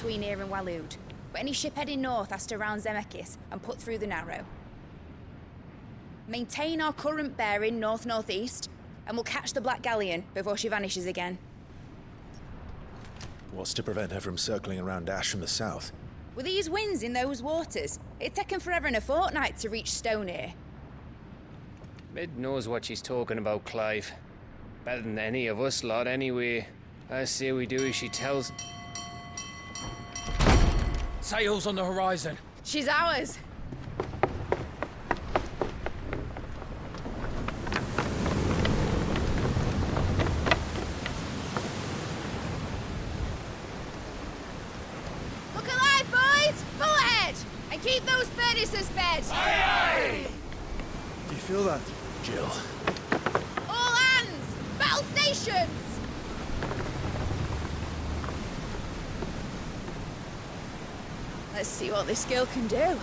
between here and Waloed, but any ship heading north has to round Zemeckis and put through the Narrow. Maintain our current bearing north-northeast, and we'll catch the Black Galleon before she vanishes again. What's to prevent her from circling around Ash from the south? With these winds in those waters, it'd taken forever and a fortnight to reach Stonehere. Mid knows what she's talking about, Clive. Better than any of us lot, anyway. I say we do as she tells. Sails on the horizon. She's ours. Look alive, boys! Full ahead! And keep those furnaces fed! Aye, aye! Do you feel that, Jill? All hands! Battle stations! Let's see what this girl can do.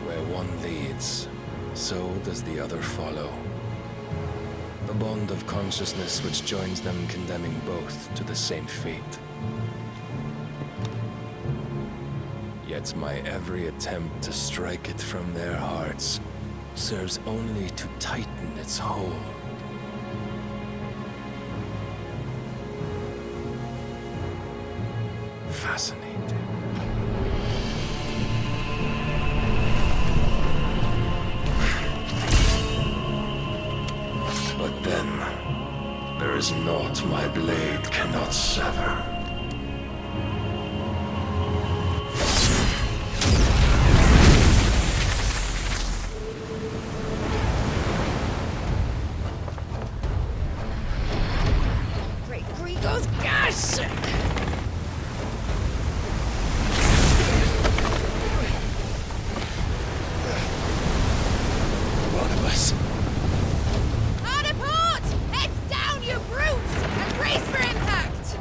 Where one leads, so does the other follow. The bond of consciousness which joins them condemning both to the same fate. Yet my every attempt to strike it from their hearts serves only to tighten its hold. Fascinating. But then, there is naught my blade cannot sever. Great Grigor's gas! Barnabas. Hard a port! Heads down, you brutes! And brace for impact!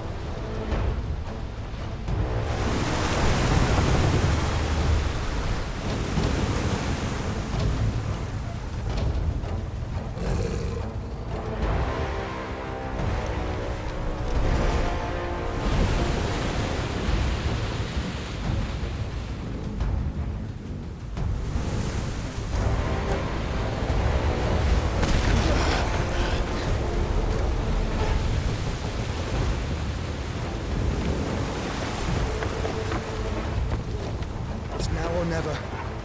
It's now or never.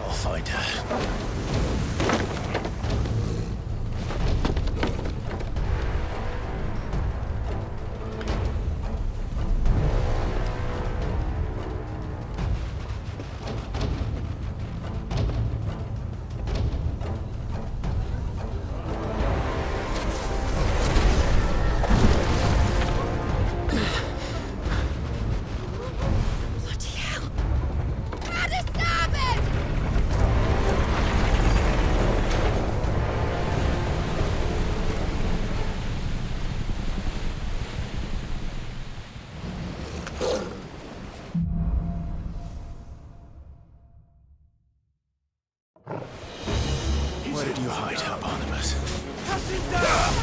I'll find her. Bloody hell! Hard a starboard! Where did you hide her, Barnabas? Stay down!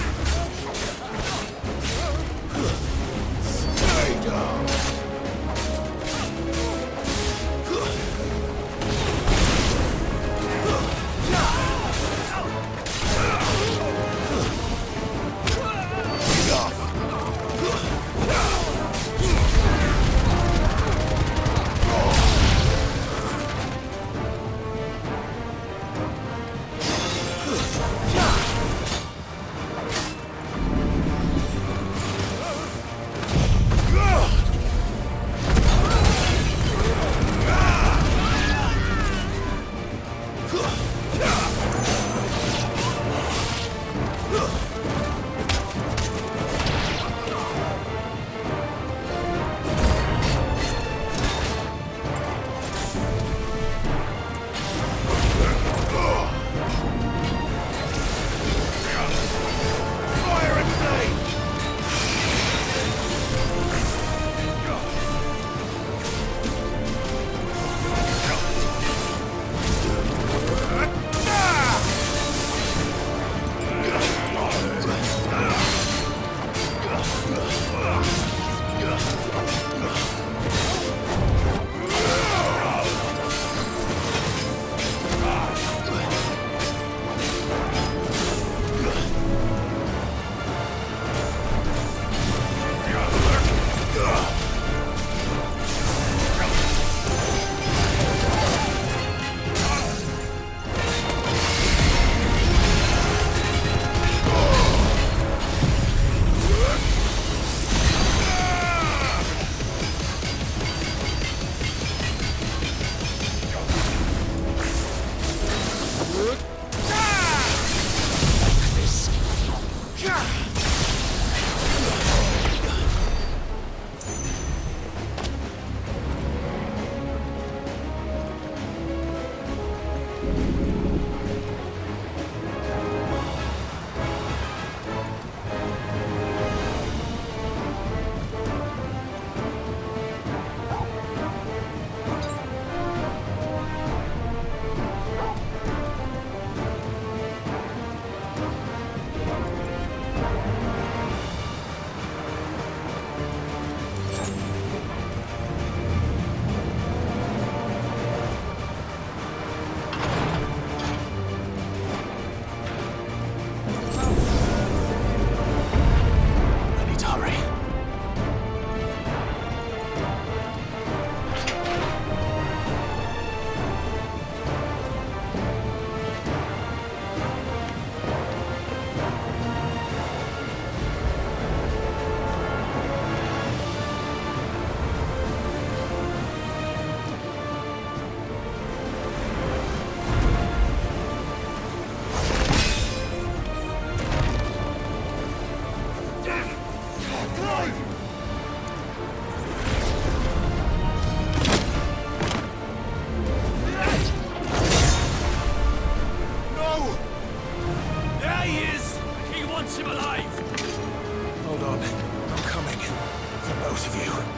wants him alive! Hold on. I'm coming. For both of you.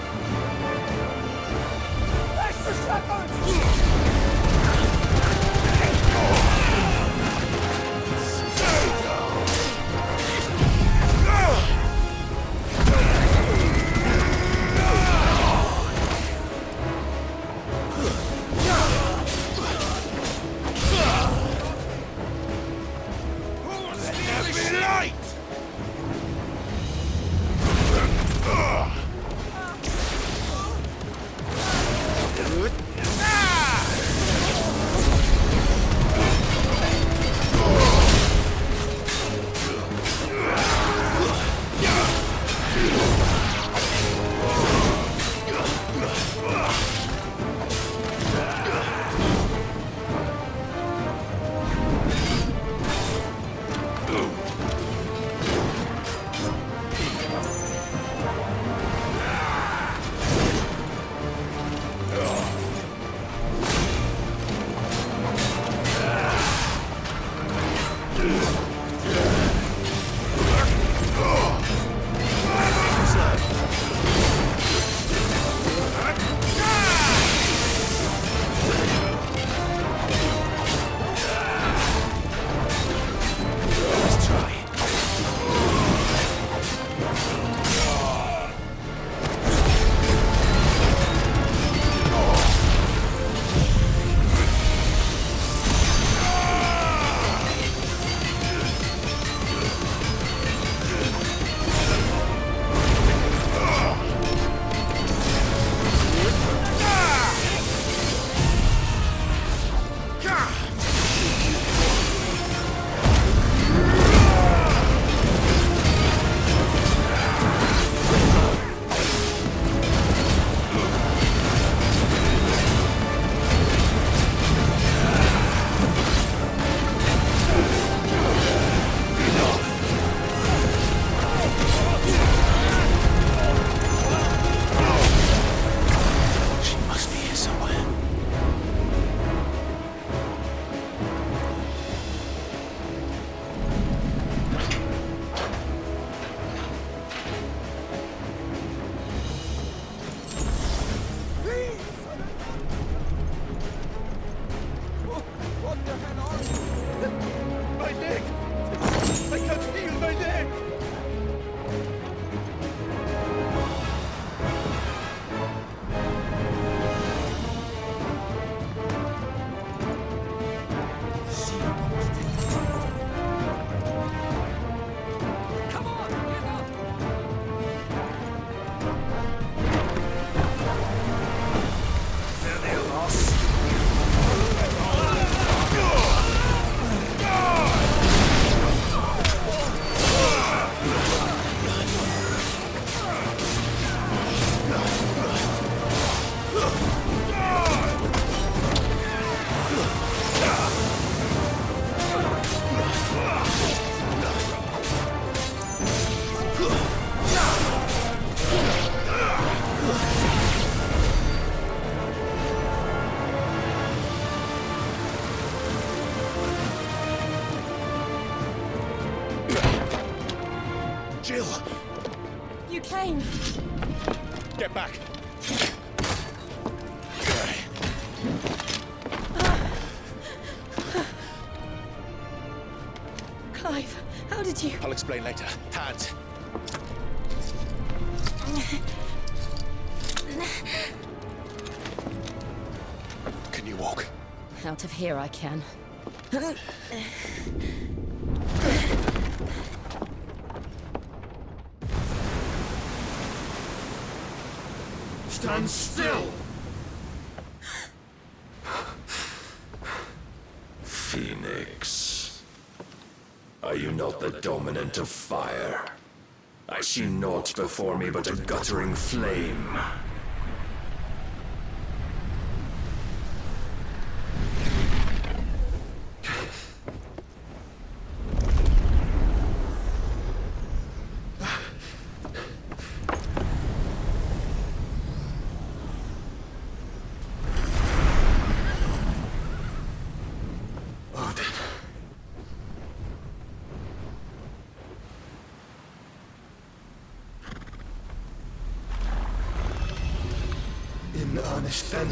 Extra Jill! You came. Get back! Clive, how did you... I'll explain later. Hands! Can you walk? Out of here I can. Stand still! Phoenix. Are you not the dominant of fire? I see naught before me but a guttering flame. in earnest then.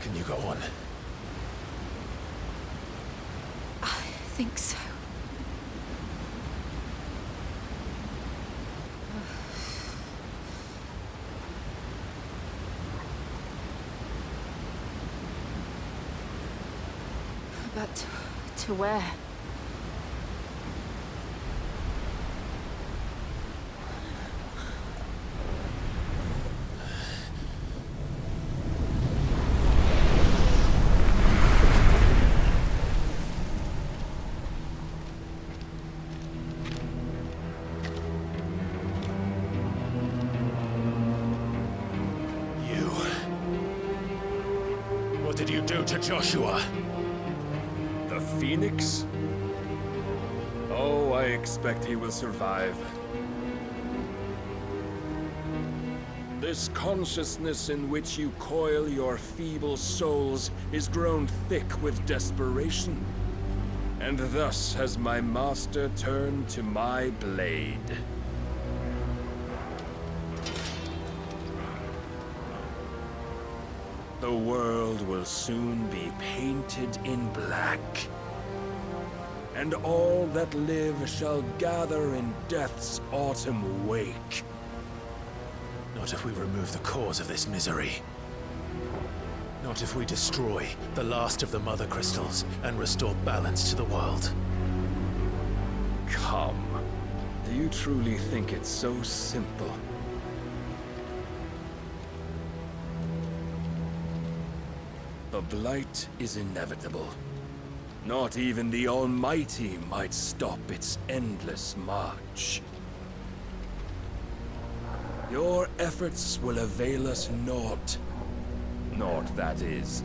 Can you go on? I think so. But to where? What did you do to Joshua? The Phoenix? Oh, I expect he will survive. This consciousness in which you coil your feeble souls is grown thick with desperation. And thus has my master turned to my blade. The world will soon be painted in black. And all that live shall gather in death's autumn wake. Not if we remove the cause of this misery. Not if we destroy the last of the Mother Crystals and restore balance to the world. Come. Do you truly think it's so simple? The Blight is inevitable. Not even the Almighty might stop its endless march. Your efforts will avail us naught. Naught, that is,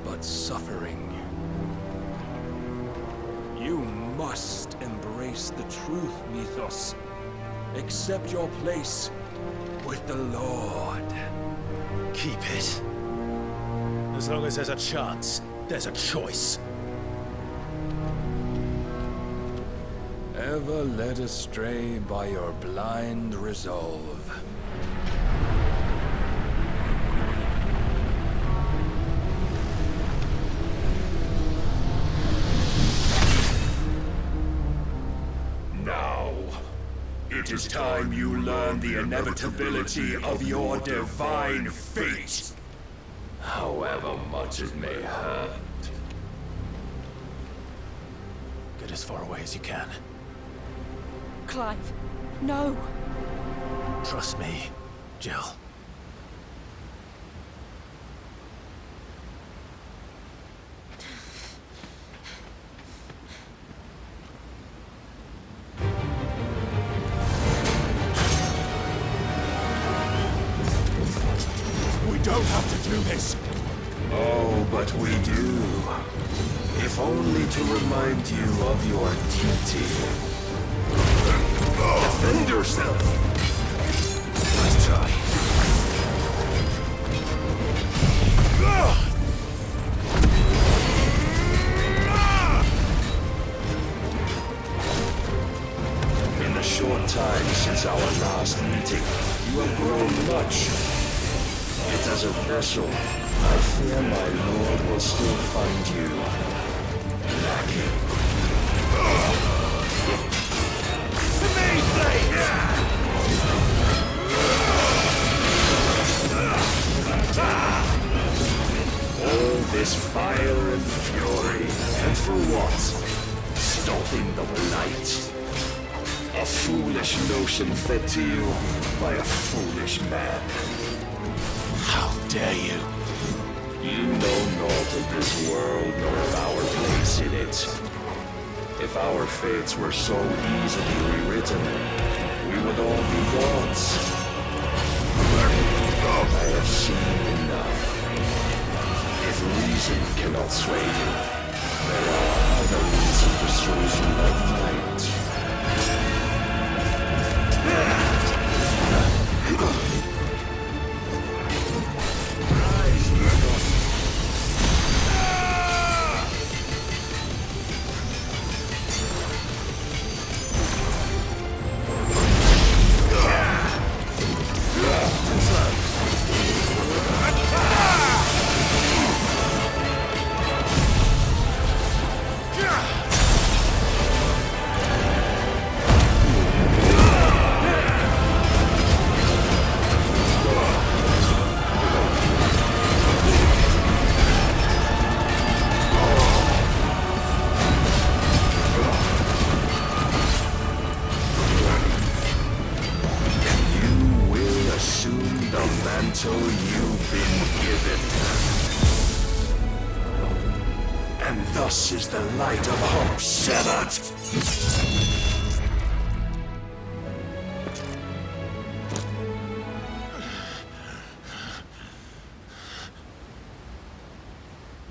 but suffering. You must embrace the truth, Mythos. Accept your place with the Lord. Keep it. As long as there's a chance, there's a choice. Ever led astray by your blind resolve. Now, it is time you learn the inevitability of your divine fate. However much it may hurt. Get as far away as you can. Clive, no! Trust me, Jill. We don't have to do this. Oh, but we do. If only to remind you of your duty. Defend yourself! In the short time since our last meeting, you have grown much. Yet as a vessel, I fear my lord will still find you lacking. All this fire and fury, and for what? Stopping the blight. A foolish notion fed to you by a foolish man. How dare you? You know naught of this world nor of our place in it. If our fates were so easily rewritten, we would all be gods. I have seen enough. If reason cannot sway you, there are other means of persuasion that might. You've been given. And thus is the light of hope severed.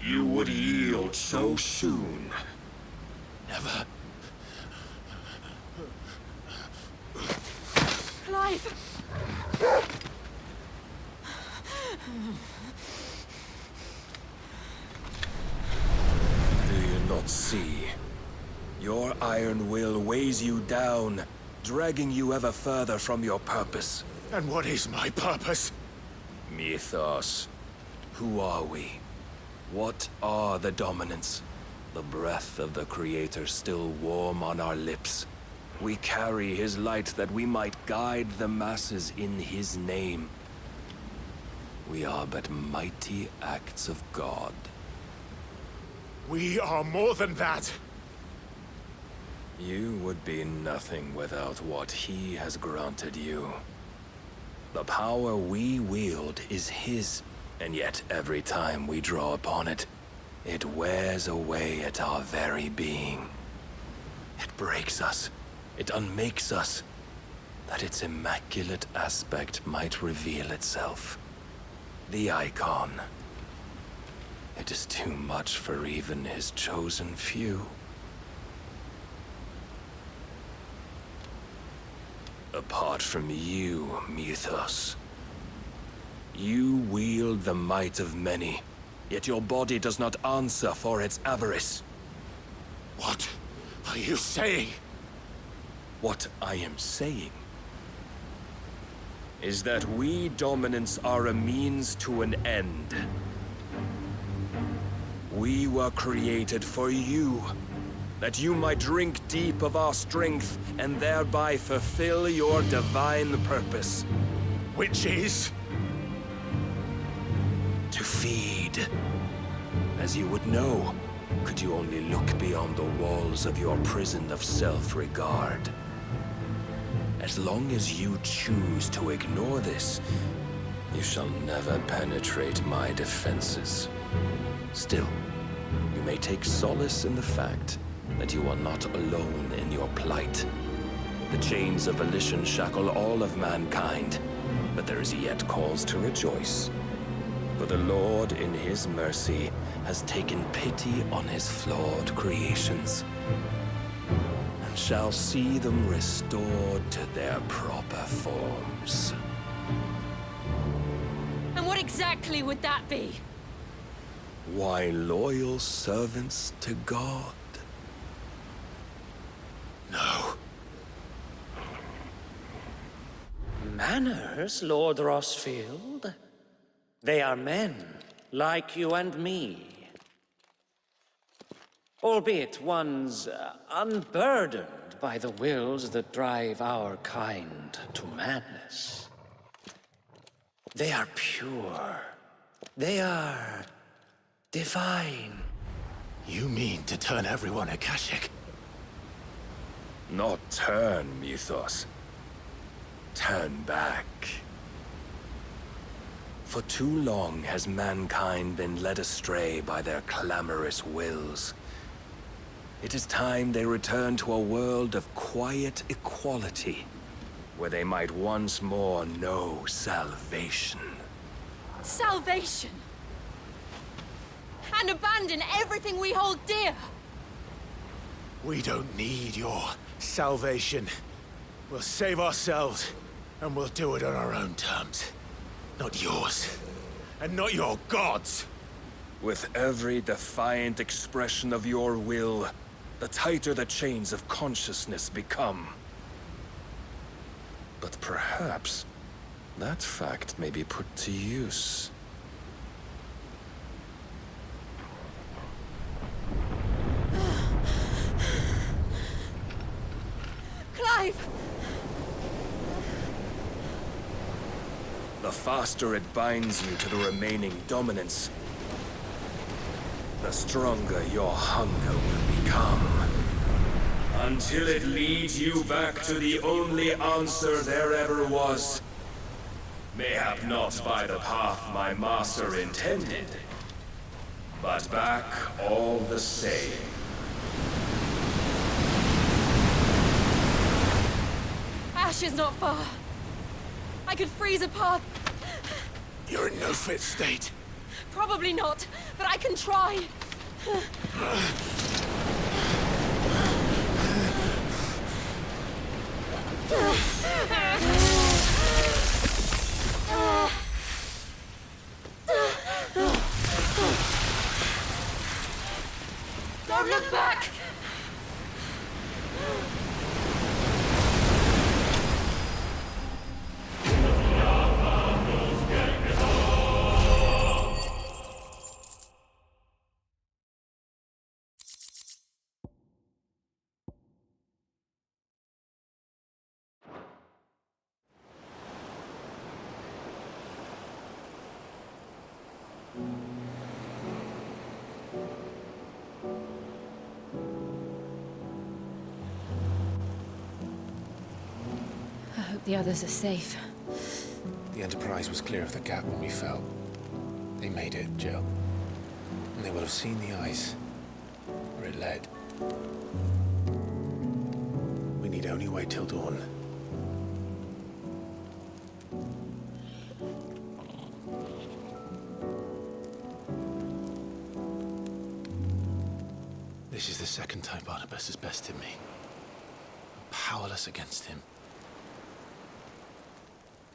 You would yield so soon. Never. Clive! Do you not see? Your iron will weighs you down, dragging you ever further from your purpose. And what is my purpose? Mythos. Who are we? What are the dominants? The breath of the Creator still warm on our lips. We carry his light that we might guide the masses in his name. We are but mighty acts of God. We are more than that. You would be nothing without what he has granted you. The power we wield is his, and yet every time we draw upon it, it wears away at our very being. It breaks us, it unmakes us, that its immaculate aspect might reveal itself. The icon. It is too much for even his chosen few. Apart from you, Mythos, you wield the might of many, yet your body does not answer for its avarice. What are you saying? What I am saying is that we dominants are a means to an end. We were created for you, that you might drink deep of our strength and thereby fulfill your divine purpose. Which is? To feed. As you would know, could you only look beyond the walls of your prison of self-regard. As long as you choose to ignore this, you shall never penetrate my defenses. Still, you may take solace in the fact that you are not alone in your plight. The chains of volition shackle all of mankind, but there is yet cause to rejoice. For the Lord, in his mercy, has taken pity on his flawed creations, and shall see them restored to their proper forms. exactly would that be? Why, loyal servants to God. No. Manners, Lord Rossfield? They are men, like you and me. Albeit ones unburdened by the wills that drive our kind to madness. They are pure. They are divine. You mean to turn everyone Akashic? Not turn, Mythos. Turn back. For too long has mankind been led astray by their clamorous wills. It is time they return to a world of quiet equality, where they might once more know salvation. Salvation! And abandon everything we hold dear! We don't need your salvation. We'll save ourselves, and we'll do it on our own terms. Not yours. And not your gods! With every defiant expression of your will, the tighter the chains of consciousness become. But perhaps that fact may be put to use. Clive! The faster it binds you to the remaining dominance, the stronger your hunger will become. Until it leads you back to the only answer there ever was. Mayhap not by the path my master intended, but back all the same. Ash is not far. I could freeze a path. You're in no fit state. Probably not, but I can try. Don't look back! I hope the others are safe. The Enterprise was clear of the gap when we fell. They made it, Jill. And they will have seen the ice, where it led. We need only wait till dawn. This is the second time Barnabas has bested me. I'm powerless against him.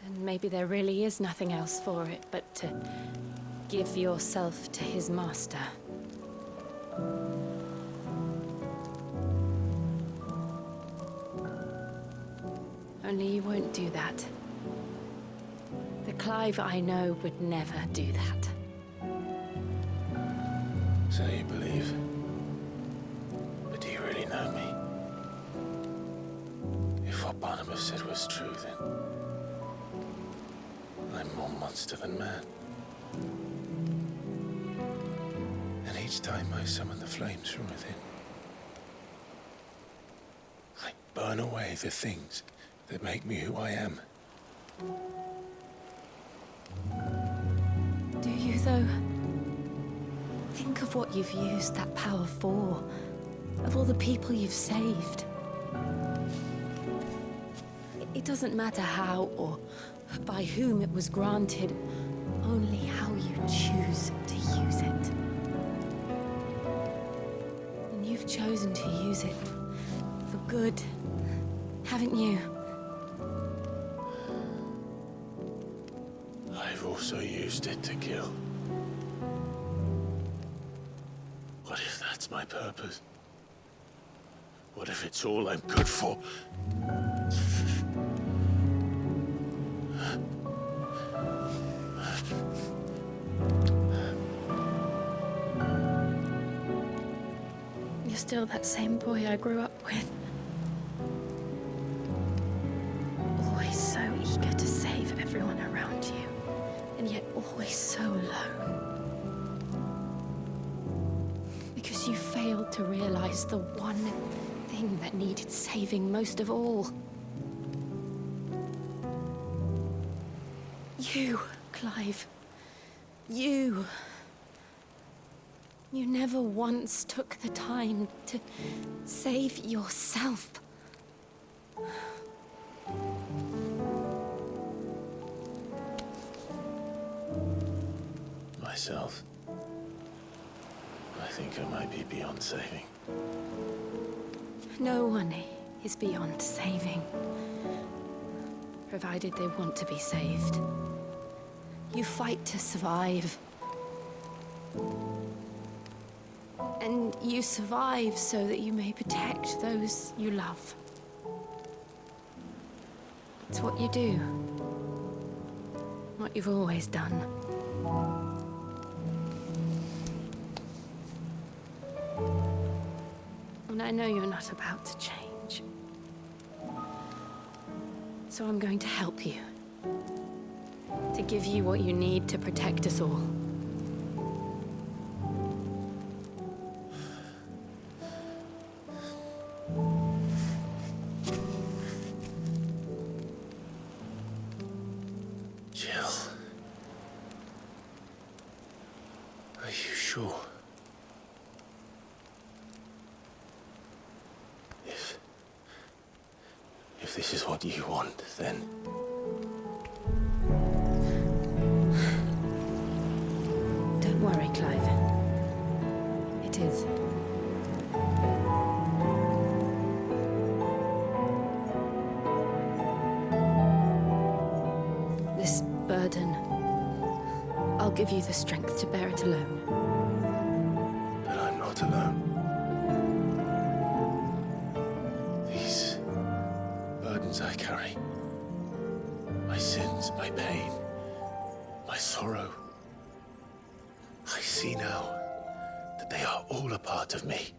And maybe there really is nothing else for it but to give yourself to his master. Only you won't do that. The Clive I know would never do that. So you believe? But do you really know me? If what Barnabas said was true, then I'm more monster than man. And each time I summon the flames from within, I burn away the things that make me who I am. Do you, though? Think of what you've used that power for. Of all the people you've saved. It doesn't matter how or by whom it was granted, only how you choose to use it. And you've chosen to use it for good, haven't you? I've also used it to kill. What if that's my purpose? What if it's all I'm good for? You're still that same boy I grew up with. Always so eager to save everyone around you, and yet always so alone. Because you failed to realize the one thing that needed saving most of all. You, Clive. You. You never once took the time to save yourself. Myself? I think I might be beyond saving. No one is beyond saving, provided they want to be saved. You fight to survive. And you survive so that you may protect those you love. It's what you do. What you've always done. And I know you're not about to change. So I'm going to help you. To give you what you need to protect us all. Jill. Are you sure? If this is what you want, then... Don't worry, Clive. It is. This burden, I'll give you the strength to bear it alone. But I'm not alone. These burdens I carry, my sins, my pain, my sorrow, I see now that they are all a part of me.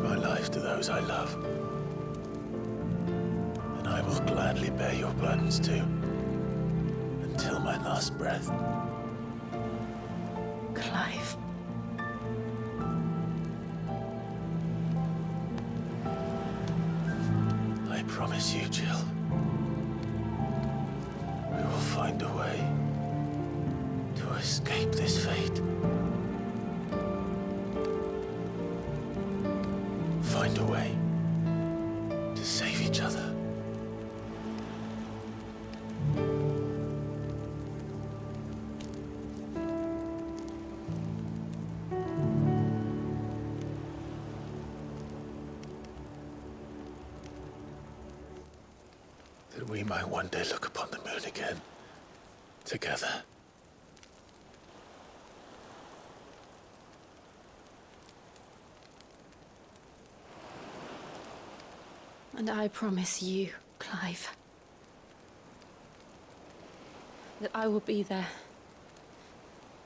My life to those I love, and I will gladly bear your burdens too, until my last breath. Clive. I promise you, Jill, we will find a way to escape this fate. Find a way to save each other. That we might one day look upon the moon again, together. And I promise you, Clive, that I will be there,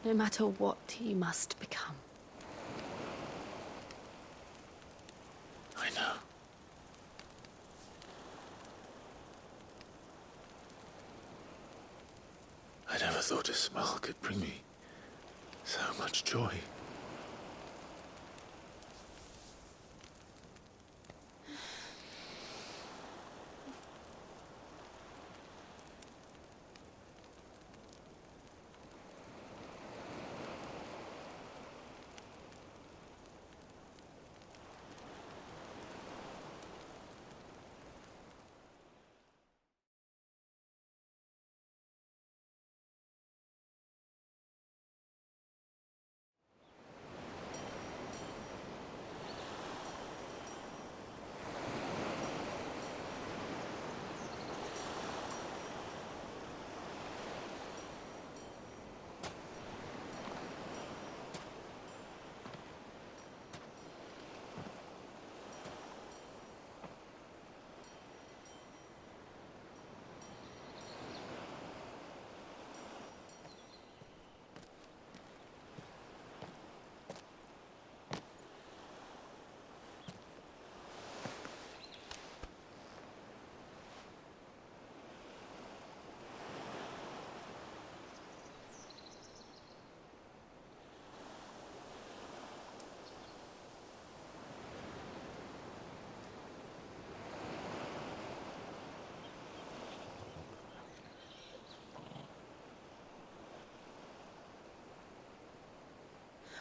no matter what you must become. I know. could bring me so much joy.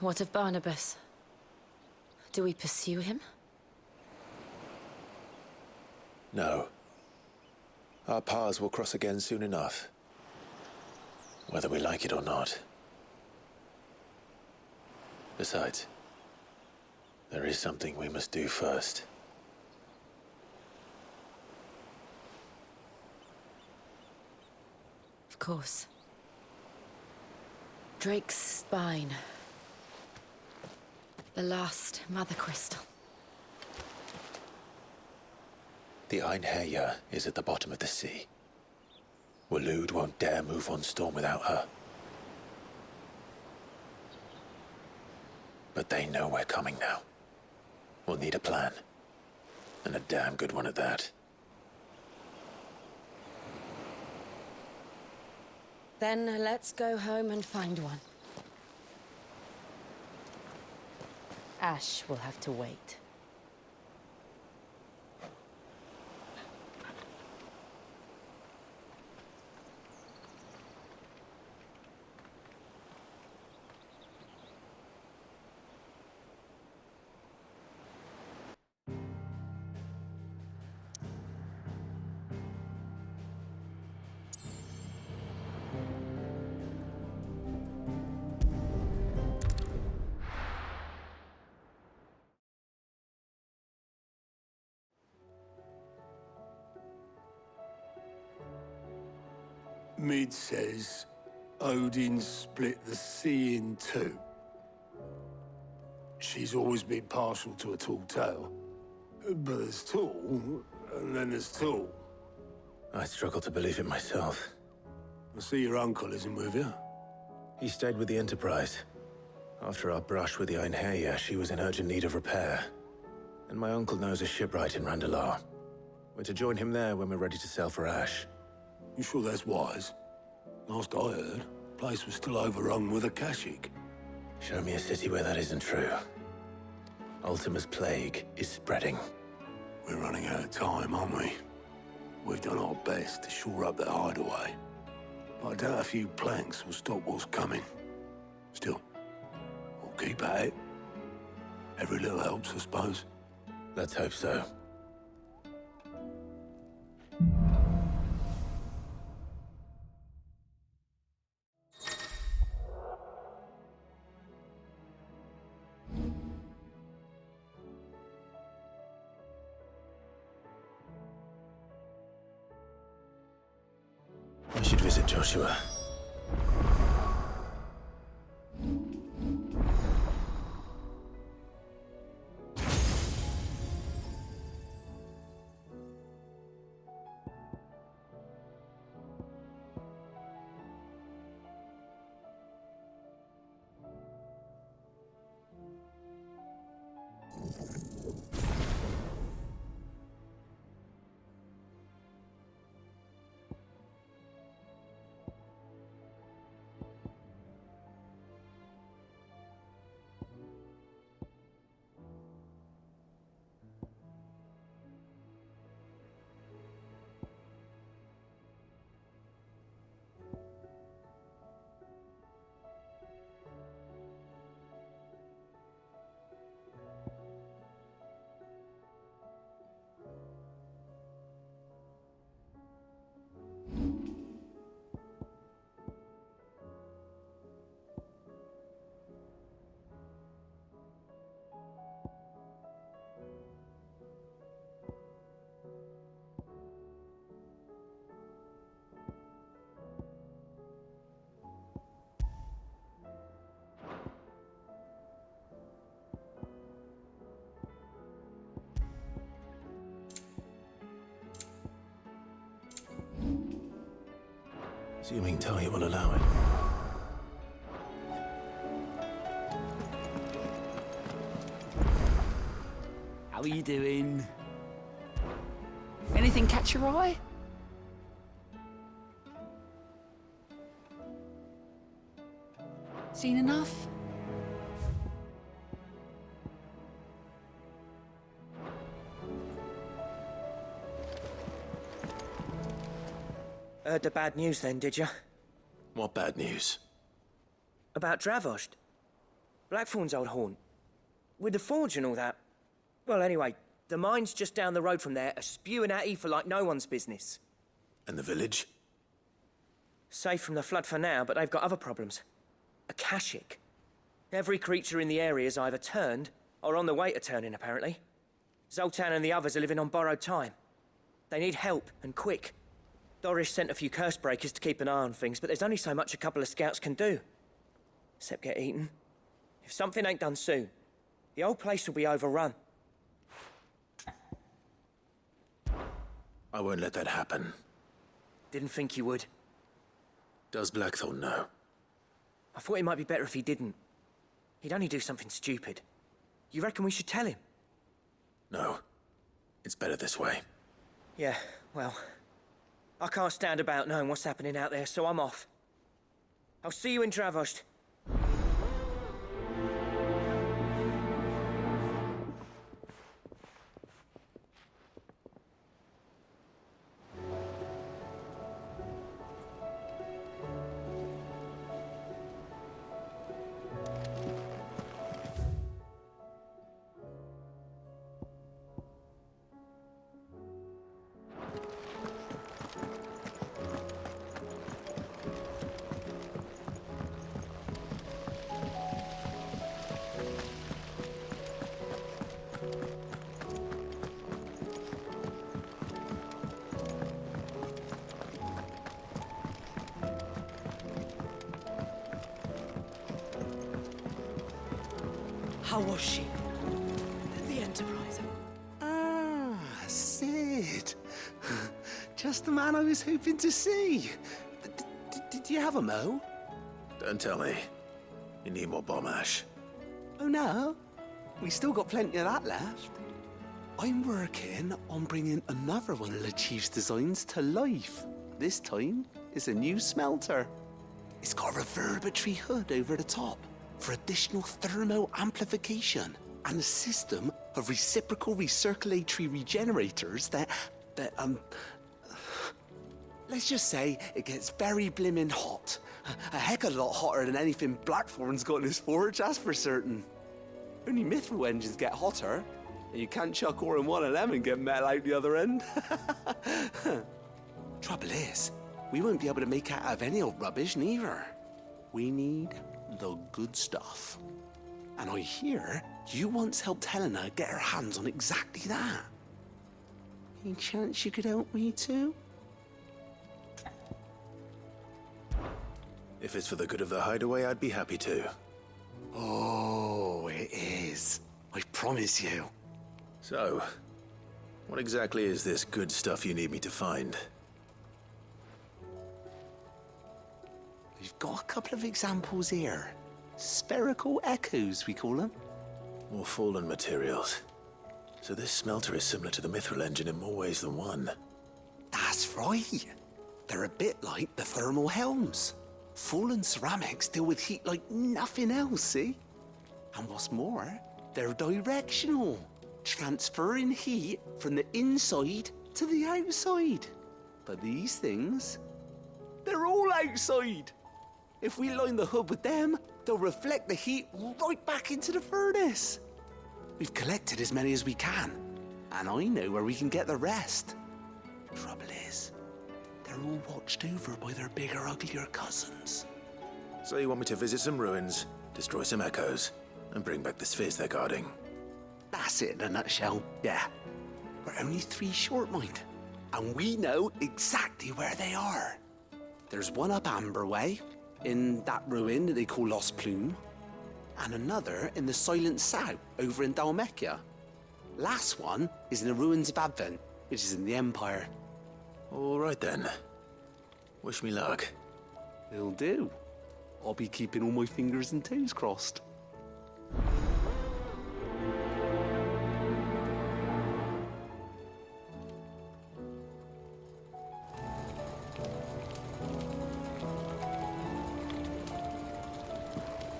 What of Barnabas? Do we pursue him? No. Our paths will cross again soon enough. Whether we like it or not. Besides, there is something we must do first. Of course. Drake's spine. The last Mother Crystal. The Einherja is at the bottom of the sea. Waloed won't dare move on Storm without her. But they know we're coming now. We'll need a plan. And a damn good one at that. Then let's go home and find one. Ash will have to wait. Mid says Odin split the sea in two. She's always been partial to a tall tale. But there's tall, and then there's tall. I struggle to believe it myself. I see your uncle isn't with you. He stayed with the Enterprise. After our brush with the Einherja, she was in urgent need of repair. And my uncle knows a shipwright in Randalar. We're to join him there when we're ready to sail for Ash. You sure that's wise? Last I heard, the place was still overrun with Akashic. Show me a city where that isn't true. Ultima's plague is spreading. We're running out of time, aren't we? We've done our best to shore up that hideaway. But I doubt a few planks will stop what's coming. Still, we'll keep at it. Every little helps, I suppose. Let's hope so. I should visit Joshua. Assuming Talia will allow it. How are you doing? Anything catch your eye? Seen enough? Heard the bad news then, did you? What bad news? About Dravost. Blackthorn's old haunt. With the forge and all that. Well, anyway, the mines just down the road from there are spewing out ether like no one's business. And the village? Safe from the flood for now, but they've got other problems. Akashic. Every creature in the area's either turned, or on the way to turning, apparently. Zoltan and the others are living on borrowed time. They need help, and quick. Doris sent a few curse breakers to keep an eye on things, but there's only so much a couple of scouts can do. Except get eaten. If something ain't done soon, the whole place will be overrun. I won't let that happen. Didn't think you would. Does Blackthorn know? I thought it might be better if he didn't. He'd only do something stupid. You reckon we should tell him? No. It's better this way. Yeah, well... I can't stand about knowing what's happening out there, so I'm off. I'll see you in Dravost. How was she? The Enterprise. Ah, Sid. Just the man I was hoping to see. Did you have a mo? Don't tell me. You need more bomb ash. Oh no, we still got plenty of that left. I'm working on bringing another one of the Chief's designs to life. This time, it's a new smelter. It's got a reverberatory hood over the top for additional thermo amplification and a system of reciprocal recirculatory regenerators that let's just say it gets very blimmin' hot. A heck of a lot hotter than anything Blackthorn's got in his forge, that's for certain. Only mithril engines get hotter, and you can't chuck ore in one of them and get metal out the other end. Trouble is, we won't be able to make out of any old rubbish neither. We need the good stuff. And I hear you once helped Helena get her hands on exactly that. Any chance you could help me too? If it's for the good of the hideaway, I'd be happy to. Oh, it is. I promise you. So, what exactly is this good stuff you need me to find? We've got a couple of examples here. Spherical echoes, we call them. More fallen materials. So this smelter is similar to the mithril engine in more ways than one. That's right. They're a bit like the thermal helms. Fallen ceramics deal with heat like nothing else, see? And what's more, they're directional, transferring heat from the inside to the outside. But these things, they're all outside. If we line the hood with them, they'll reflect the heat right back into the furnace. We've collected as many as we can, and I know where we can get the rest. Trouble is, they're all watched over by their bigger, uglier cousins. So you want me to visit some ruins, destroy some echoes, and bring back the spheres they're guarding? That's it in a nutshell, yeah. We're only 3 short, mind, and we know exactly where they are. There's one up Amber Way, in that ruin that they call Lost Plume, and another in the Silent South, over in Dalmekia. Last one is in the ruins of Advent, which is in the Empire. All right then. Wish me luck. Will do. I'll be keeping all my fingers and toes crossed.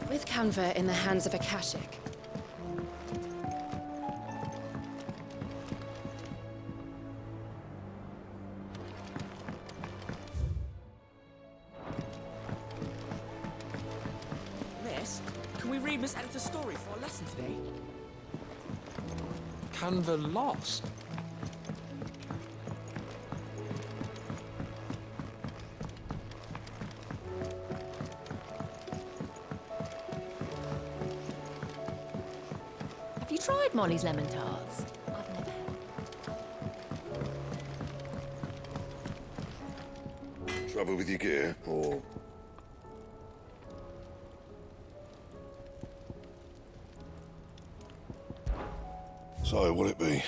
With Canva in the hands of Akashic, Miss, can we read Miss Editor's story for our lesson today? Canva lost. Have you tried Molly's lemon tarts? I've never had. Trouble with your gear, or... So, what'll it be?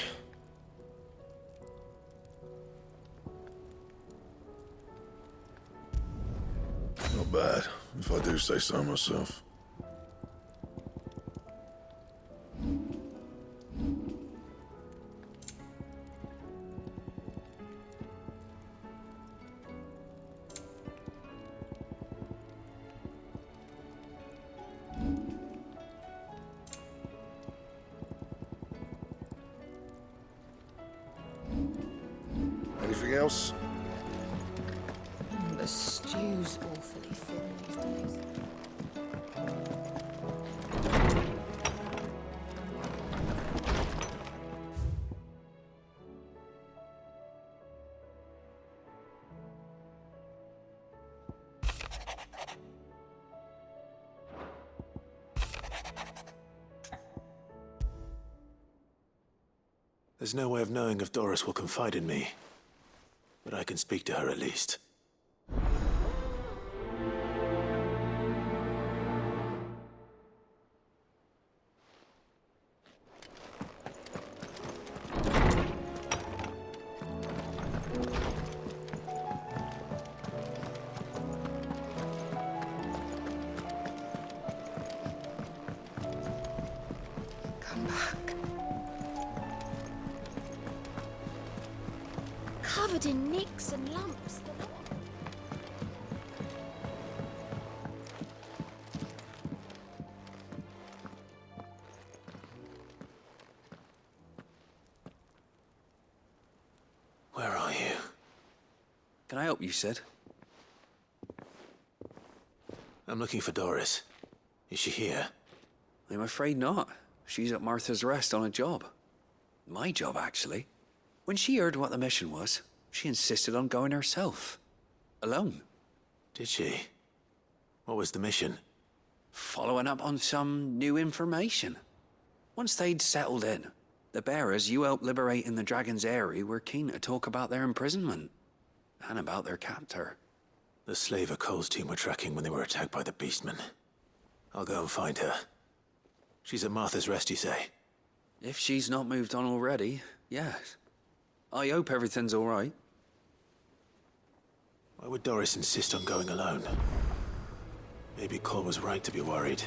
Not bad, if I do say so myself. Anything else? the stew's awfully thin these days. There's no way of knowing if Doris will confide in me, but I can speak to her at least. Come back. Covered in nicks and lumps. Where are you? Can I help you, Sid? I'm looking for Doris. Is she here? I'm afraid not. She's at Martha's Rest on a job. My job, actually. When she heard what the mission was, she insisted on going herself. Alone. Did she? What was the mission? Following up on some new information. Once they'd settled in, the bearers you helped liberate in the Dragon's Eyrie were keen to talk about their imprisonment. And about their captor. The slaver Cole's team were tracking when they were attacked by the Beastmen. I'll go and find her. She's at Martha's Rest, you say? If she's not moved on already, yes. I hope everything's all right. Why would Doris insist on going alone? Maybe Cole was right to be worried.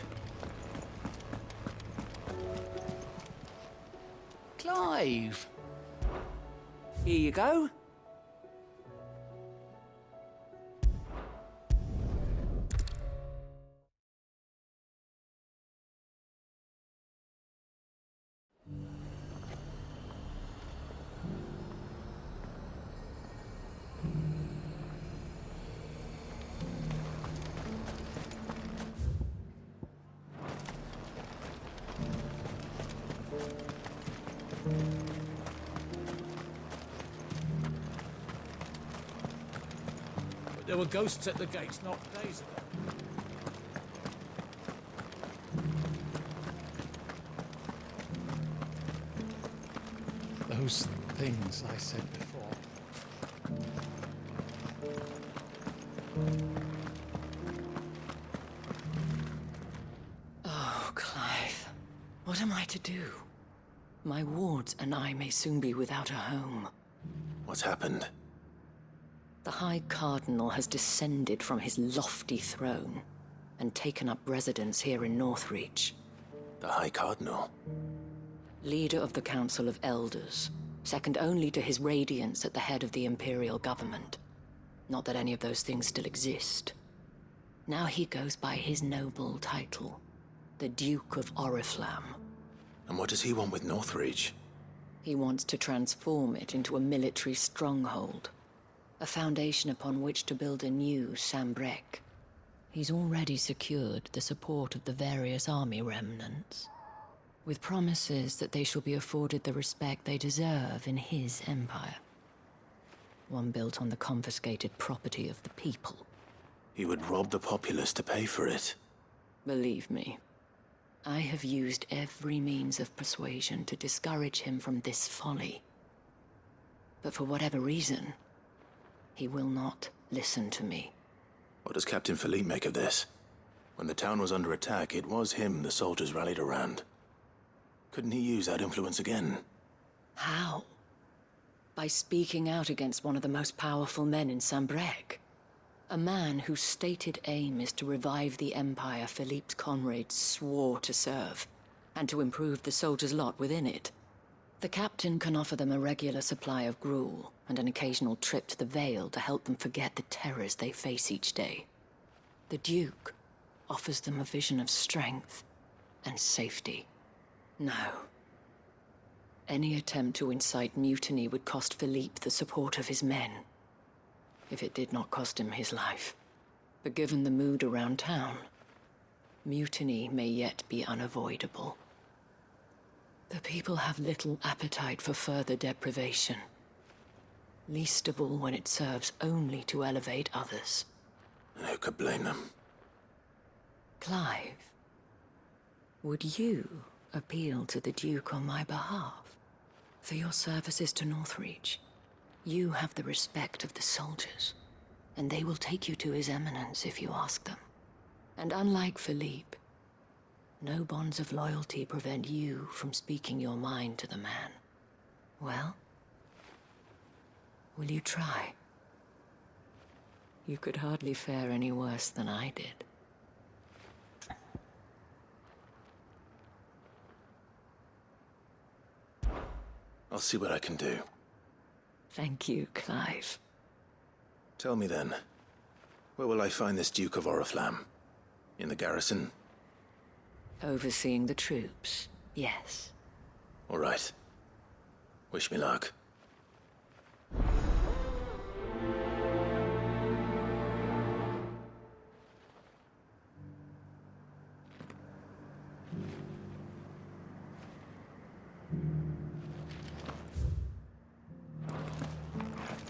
Clive! Here you go. There were ghosts at the gates not days ago. Those things I said before. Oh, Clive. What am I to do? My wards and I may soon be without a home. What's happened? The High Cardinal has descended from his lofty throne and taken up residence here in Northreach. The High Cardinal? Leader of the Council of Elders, second only to his Radiance at the head of the Imperial government. Not that any of those things still exist. Now he goes by his noble title, the Duke of Oriflamme. And what does he want with Northreach? He wants to transform it into a military stronghold, a foundation upon which to build a new Sambrec. He's already secured the support of the various army remnants, with promises that they shall be afforded the respect they deserve in his empire. One built on the confiscated property of the people. He would rob the populace to pay for it. Believe me, I have used every means of persuasion to discourage him from this folly. But for whatever reason, he will not listen to me. What does Captain Philippe make of this? When the town was under attack, it was him the soldiers rallied around. Couldn't he use that influence again? How? By speaking out against one of the most powerful men in Sambrec. A man whose stated aim is to revive the empire Philippe's comrades swore to serve, and to improve the soldiers' lot within it. The captain can offer them a regular supply of gruel, and an occasional trip to the Vale to help them forget the terrors they face each day. The Duke offers them a vision of strength and safety. No. Any attempt to incite mutiny would cost Philippe the support of his men, if it did not cost him his life. But given the mood around town, mutiny may yet be unavoidable. The people have little appetite for further deprivation, least of all when it serves only to elevate others. And who could blame them? Clive, would you appeal to the Duke on my behalf? For your services to Northreach, you have the respect of the soldiers, and they will take you to His Eminence if you ask them. And unlike Philippe, no bonds of loyalty prevent you from speaking your mind to the man. Well, will you try? You could hardly fare any worse than I did. I'll see what I can do. Thank you, Clive. Tell me then, where will I find this Duke of Oriflamme? In the garrison? Overseeing the troops, yes. All right. Wish me luck.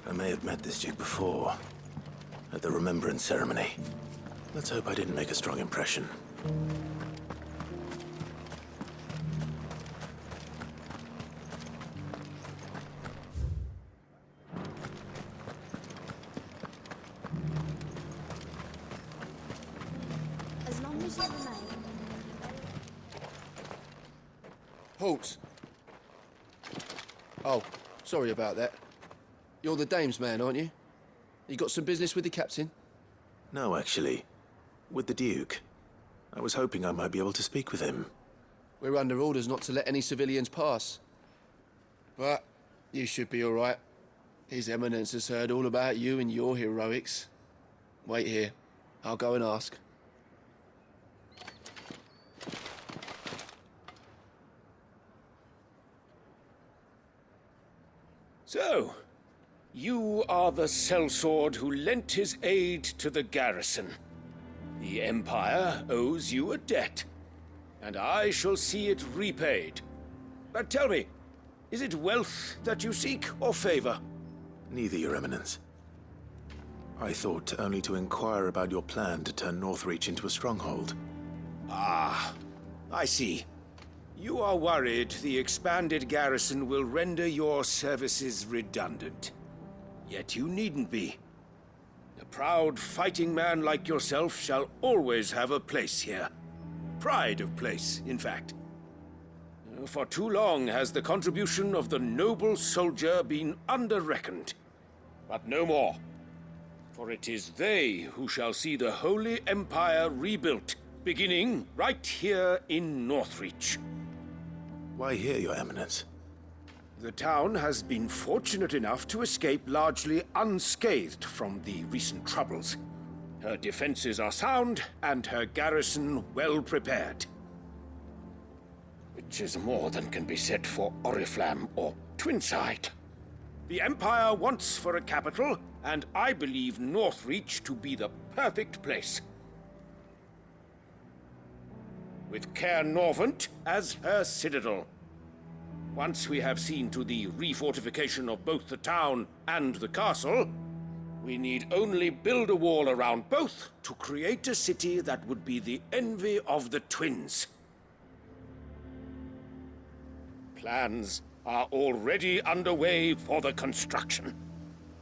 I may have met this Duke before, at the Remembrance Ceremony. Let's hope I didn't make a strong impression. As long as you remain. Halt! Oh, sorry about that. You're the dame's man, aren't you? You got some business with the captain? No, actually. With the Duke. I was hoping I might be able to speak with him. We're under orders not to let any civilians pass. But you should be all right. His Eminence has heard all about you and your heroics. Wait here. I'll go and ask. So, you are the sellsword who lent his aid to the garrison. The Empire owes you a debt, and I shall see it repaid. But tell me, is it wealth that you seek, or favor? Neither, Your Eminence. I thought only to inquire about your plan to turn Northreach into a stronghold. Ah, I see. You are worried the expanded garrison will render your services redundant. Yet you needn't be. A proud fighting man like yourself shall always have a place here. Pride of place, in fact. For too long has the contribution of the noble soldier been under-reckoned. But no more. For it is they who shall see the Holy Empire rebuilt, beginning right here in Northreach. Why here, Your Eminence? The town has been fortunate enough to escape largely unscathed from the recent troubles. Her defenses are sound, and her garrison well prepared. Which is more than can be said for Oriflamme or Twinside. The Empire wants for a capital, and I believe Northreach to be the perfect place. With Caer Norvent as her citadel. Once we have seen to the refortification of both the town and the castle, we need only build a wall around both to create a city that would be the envy of the twins. Plans are already underway for the construction.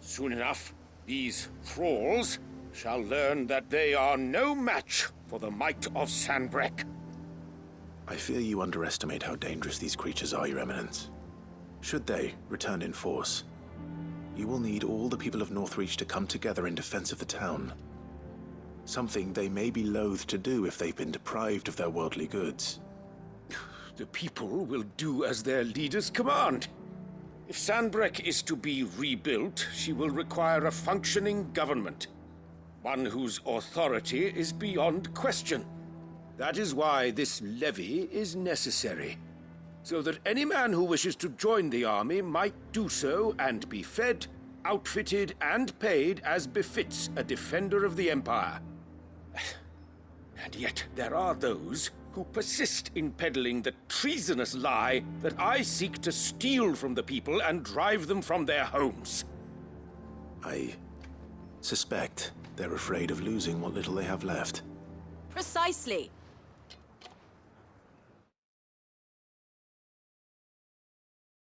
Soon enough, these thralls shall learn that they are no match for the might of Sanbreque. I fear you underestimate how dangerous these creatures are, Your Eminence. Should they return in force, you will need all the people of Northreach to come together in defense of the town. Something they may be loath to do if they've been deprived of their worldly goods. The people will do as their leaders command. If Sanbreque is to be rebuilt, she will require a functioning government. One whose authority is beyond question. That is why this levy is necessary. So that any man who wishes to join the army might do so and be fed, outfitted, and paid as befits a defender of the Empire. And yet there are those who persist in peddling the treasonous lie that I seek to steal from the people and drive them from their homes. I suspect they're afraid of losing what little they have left. Precisely.